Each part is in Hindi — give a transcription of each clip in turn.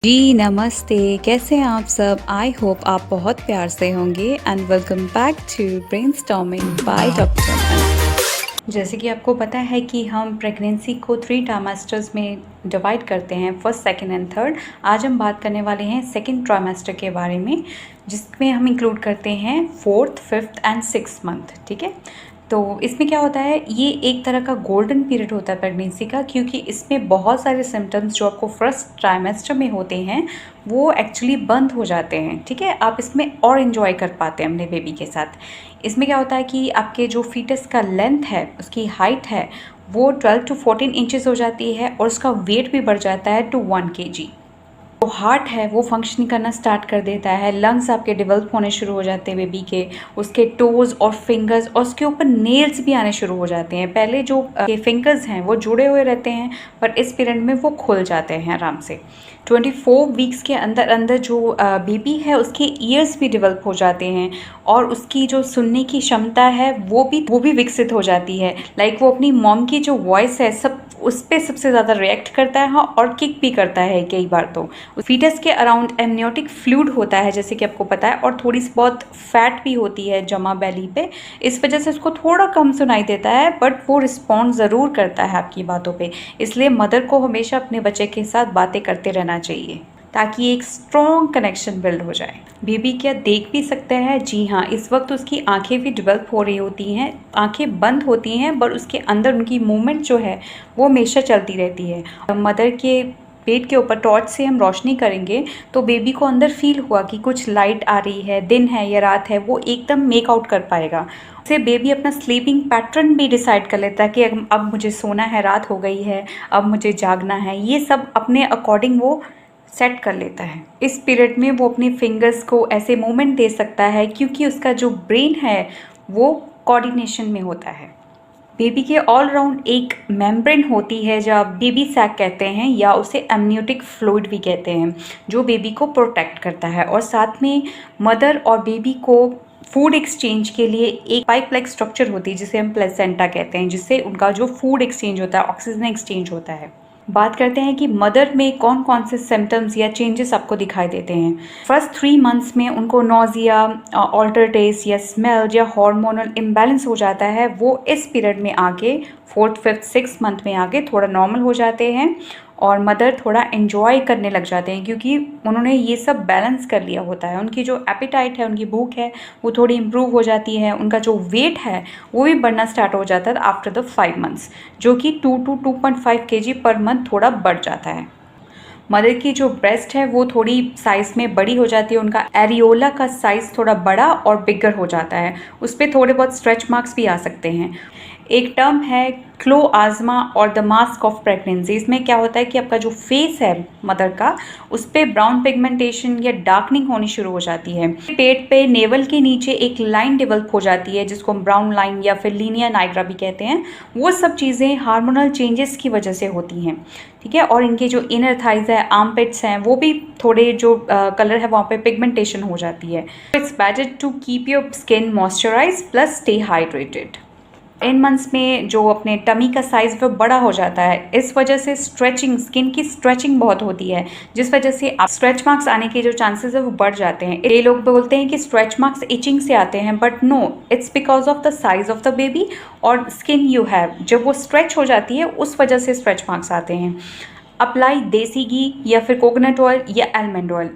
जी नमस्ते, कैसे हैं आप सब? आई होप आप बहुत प्यार से होंगे and welcome back to brainstorming by doctor Aman. जैसे कि आपको पता है कि हम प्रेगनेंसी को 3 ट्राइमेस्टर्स में डिवाइड करते हैं, फर्स्ट, सेकंड एंड थर्ड। आज हम बात करने वाले हैं सेकंड ट्राइमेस्टर के बारे में, जिसमें हम इंक्लूड करते हैं fourth, fifth and sixth month. ठीक है, तो इसमें क्या होता है, ये एक तरह का गोल्डन पीरियड होता है प्रेगनेंसी का, क्योंकि इसमें बहुत सारे सिम्टम्स जो आपको फर्स्ट ट्राइमेस्टर में होते हैं वो एक्चुअली बंद हो जाते हैं। ठीक है, आप इसमें और इन्जॉय कर पाते हैं अपने बेबी के साथ। इसमें क्या होता है कि आपके जो फीटस का लेंथ है, उसकी हाइट है, वो 12 to 14 इंचेस हो जाती है और उसका वेट भी बढ़ जाता है टू 1 kg। जो हार्ट है वो फंक्शनिंग करना स्टार्ट कर देता है, लंग्स आपके डेवलप होने शुरू हो जाते हैं बेबी के, उसके टोज़ और फिंगर्स और उसके ऊपर नेल्स भी आने शुरू हो जाते हैं। पहले जो फिंगर्स हैं वो जुड़े हुए रहते हैं, पर इस पीरियड में वो खुल जाते हैं आराम से। 24 वीक्स के अंदर अंदर जो बेबी है उसके ईयर्स भी डेवलप हो जाते हैं और उसकी जो सुनने की क्षमता है वो भी विकसित हो जाती है। लाइक वो अपनी मॉम की जो वॉइस है सब उस पर सबसे ज़्यादा रिएक्ट करता है और किक भी करता है कई बार। तो फीटस के अराउंड एमनियोटिक फ्लूइड होता है, जैसे कि आपको पता है, और थोड़ी सी बहुत फैट भी होती है जमा बेली पे। इस वजह से उसको थोड़ा कम सुनाई देता है, बट वो रिस्पॉन्ड ज़रूर करता है आपकी बातों पे। इसलिए मदर को हमेशा अपने बच्चे के साथ बातें करते रहना चाहिए ताकि एक स्ट्रॉन्ग कनेक्शन बिल्ड हो जाए। बेबी क्या देख भी सकता है? जी हाँ, इस वक्त उसकी आंखें भी डेवलप हो रही होती हैं, आंखें बंद होती हैं, पर उसके अंदर उनकी मूवमेंट जो है वो हमेशा चलती रहती है। मदर के पेट के ऊपर टॉर्च से हम रोशनी करेंगे तो बेबी को अंदर फील हुआ कि कुछ लाइट आ रही है, दिन है या रात है, वो एकदम मेक आउट कर पाएगा। उससे बेबी अपना स्लीपिंग पैटर्न भी डिसाइड कर लेता है कि अब मुझे सोना है, रात हो गई है, अब मुझे जागना है। ये सब अपने अकॉर्डिंग वो सेट कर लेता है। इस पीरियड में वो अपने फिंगर्स को ऐसे मूवमेंट दे सकता है क्योंकि उसका जो ब्रेन है वो कोऑर्डिनेशन में होता है। बेबी के ऑल राउंड एक मेम्ब्रेन होती है जो बेबी सैक कहते हैं, या उसे एमनियोटिक फ्लूइड भी कहते हैं, जो बेबी को प्रोटेक्ट करता है। और साथ में मदर और बेबी को फूड एक्सचेंज के लिए एक पाइप लाइक स्ट्रक्चर होती है जिसे हम प्लेसेंटा कहते हैं, जिससे उनका जो फूड एक्सचेंज होता है, ऑक्सीजन एक्सचेंज होता है। बात करते हैं कि मदर में कौन कौन से सिम्टम्स या चेंजेस आपको दिखाई देते हैं। फर्स्ट 3 मंथ्स में उनको नोजिया, ऑल्टर टेस्ट या स्मेल या हार्मोनल इम्बैलेंस हो जाता है। वो इस पीरियड में आगे फोर्थ, फिफ्थ, सिक्स मंथ में आगे थोड़ा नॉर्मल हो जाते हैं और मदर थोड़ा एंजॉय करने लग जाते हैं क्योंकि उन्होंने ये सब बैलेंस कर लिया होता है। उनकी जो एपिटाइट है, उनकी भूख है, वो थोड़ी इम्प्रूव हो जाती है। उनका जो वेट है वो भी बढ़ना स्टार्ट हो जाता है आफ्टर द 5 मंथ्स, जो कि 2 to 2.5 kg पर मंथ थोड़ा बढ़ जाता है। मदर की जो ब्रेस्ट है वो थोड़ी साइज़ में बड़ी हो जाती है, उनका एरियोला का साइज़ थोड़ा बड़ा और बिगर हो जाता है, उस पर थोड़े बहुत स्ट्रेच मार्क्स भी आ सकते हैं। एक टर्म है क्लोआज़मा और द मास्क ऑफ प्रेगनेंसी। इसमें क्या होता है कि आपका जो फेस है मदर का, उस पर ब्राउन पिगमेंटेशन या डार्कनिंग होनी शुरू हो जाती है। पेट पे नेवल के नीचे एक लाइन डेवलप हो जाती है जिसको हम ब्राउन लाइन या फिर लीनिया नाइग्रा भी कहते हैं। वो सब चीज़ें हार्मोनल चेंजेस की वजह से होती हैं। ठीक है, और इनके जो इनर थाइज है, आर्मपिट्स हैं, वो भी थोड़े जो कलर है वहाँ पे पिगमेंटेशन हो जाती है। It's better to keep your skin moisturise plus stay hydrated. In months में जो अपने टमी का साइज़ वो बड़ा हो जाता है, इस वजह से स्ट्रेचिंग, स्किन की स्ट्रेचिंग बहुत होती है, जिस वजह से स्ट्रेच मार्क्स आने के जो चांसेस है वो बढ़ जाते हैं। ये लोग बोलते हैं कि स्ट्रेच मार्क्स इचिंग से आते हैं, but no, it's because of the size of the baby और स्किन यू हैव। जब वो स्ट्रेच हो जाती है उस वजह से स्ट्रेच मार्क्स आते हैं। अप्लाई देसी घी या फिर कोकोनट ऑयल या आलमंड ऑयल।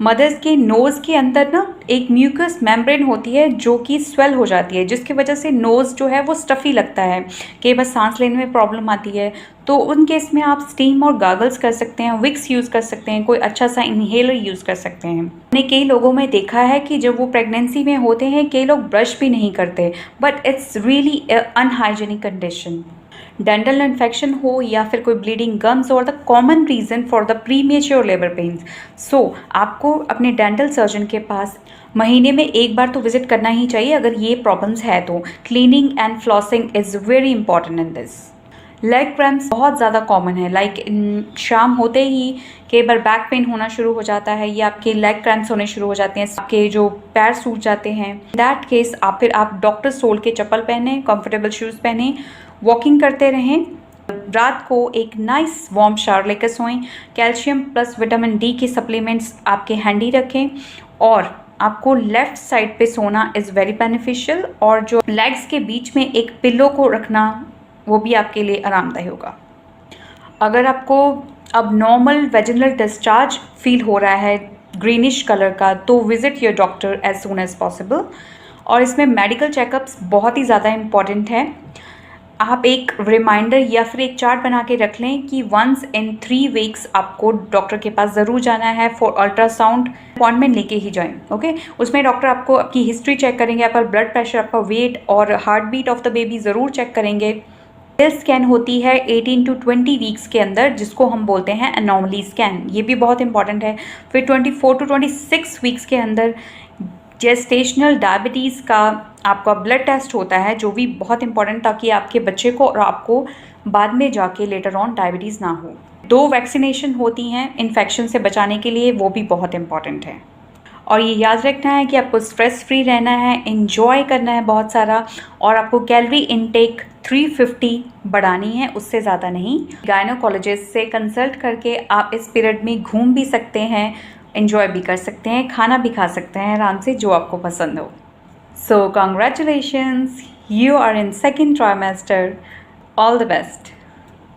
मदर्स के नोज़ के अंदर ना एक म्यूकस मेम्ब्रेन होती है जो कि स्वेल हो जाती है, जिसकी वजह से नोज़ जो है वो स्टफ़ी लगता है, कि बस सांस लेने में प्रॉब्लम आती है। तो उन केस में आप स्टीम और गागल्स कर सकते हैं, विक्स यूज़ कर सकते हैं, कोई अच्छा सा इन्हेलर यूज़ कर सकते हैं। मैंने कई लोगों में देखा है कि जब वो प्रेगनेंसी में होते हैं कई लोग ब्रश भी नहीं करते, but it's really unhygienic condition. Dental infection हो या फिर कोई ब्लीडिंग गम्स और the common reason for the premature labour pains. So आपको अपने डेंटल सर्जन के पास महीने में एक बार तो विजिट करना ही चाहिए अगर ये प्रॉब्लम्स है तो। Cleaning and flossing is very important in this. Leg cramps बहुत ज़्यादा कॉमन है, लाइक शाम होते ही कई बार बैक पेन होना शुरू हो जाता है या आपके लेग क्रैम्प्स होने शुरू हो जाते हैं, आपके जो पैर सूज जाते हैं। दैट केस आप डॉक्टर सोल के चप्पल पहने, कंफर्टेबल शूज़ पहने, वॉकिंग करते रहें, रात को एक नाइस वार्म शावर लेकर सोएं। कैल्शियम प्लस विटामिन डी के सप्लीमेंट्स आपके हैंडी रखें और आपको लेफ़्ट साइड पे सोना इज़ वेरी बेनिफिशियल, और जो लेग्स के बीच में एक पिल्लो को रखना वो भी आपके लिए आरामदायक होगा। अगर आपको अब नॉर्मल वेजिनल डिस्चार्ज फील हो रहा है ग्रीनिश कलर का, तो visit your doctor as soon as possible. और इसमें मेडिकल चेकअप्स बहुत ही ज़्यादा इम्पॉर्टेंट है। आप एक रिमाइंडर या फिर एक चार्ट बना के रख लें कि वंस इन 3 वीक्स आपको डॉक्टर के पास ज़रूर जाना है फॉर अल्ट्रासाउंड। अपॉइंटमेंट लेके ही जाएं, ओके। उसमें डॉक्टर आपको आपकी हिस्ट्री चेक करेंगे, आपका ब्लड प्रेशर, आपका वेट और heart beat of the baby ज़रूर चेक करेंगे। सेल स्कैन होती है 18 to 20 वीक्स के अंदर, जिसको हम बोलते हैं एनॉमली स्कैन, ये भी बहुत इंपॉर्टेंट है। फिर 24 to 26 वीक्स के अंदर जेस्टेशनल डायबिटीज़ का आपका ब्लड टेस्ट होता है, जो भी बहुत इंपॉर्टेंट, ताकि आपके बच्चे को और आपको बाद में जाके लेटर ऑन डायबिटीज़ ना हो। 2 वैक्सीनेशन होती हैं इन्फेक्शन से बचाने के लिए, वो भी बहुत इंपॉर्टेंट है। और ये याद रखना है कि आपको स्ट्रेस फ्री रहना है, इन्जॉय करना है बहुत सारा, और आपको कैलोरी इनटेक 350 बढ़ानी है, उससे ज़्यादा नहीं। गायनोकोलॉजिस्ट से कंसल्ट करके आप इस पीरियड में घूम भी सकते हैं, इन्जॉय भी कर सकते हैं, खाना भी खा सकते हैं आराम से, जो आपको पसंद हो। सो congratulations, you are in second trimester. All the best.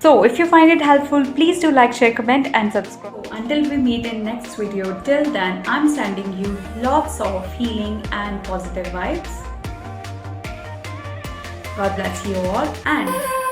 So if you find it helpful, please do like, share, comment and subscribe. Until we meet in next video, till then I'm sending you lots of healing and positive vibes. God bless you all, and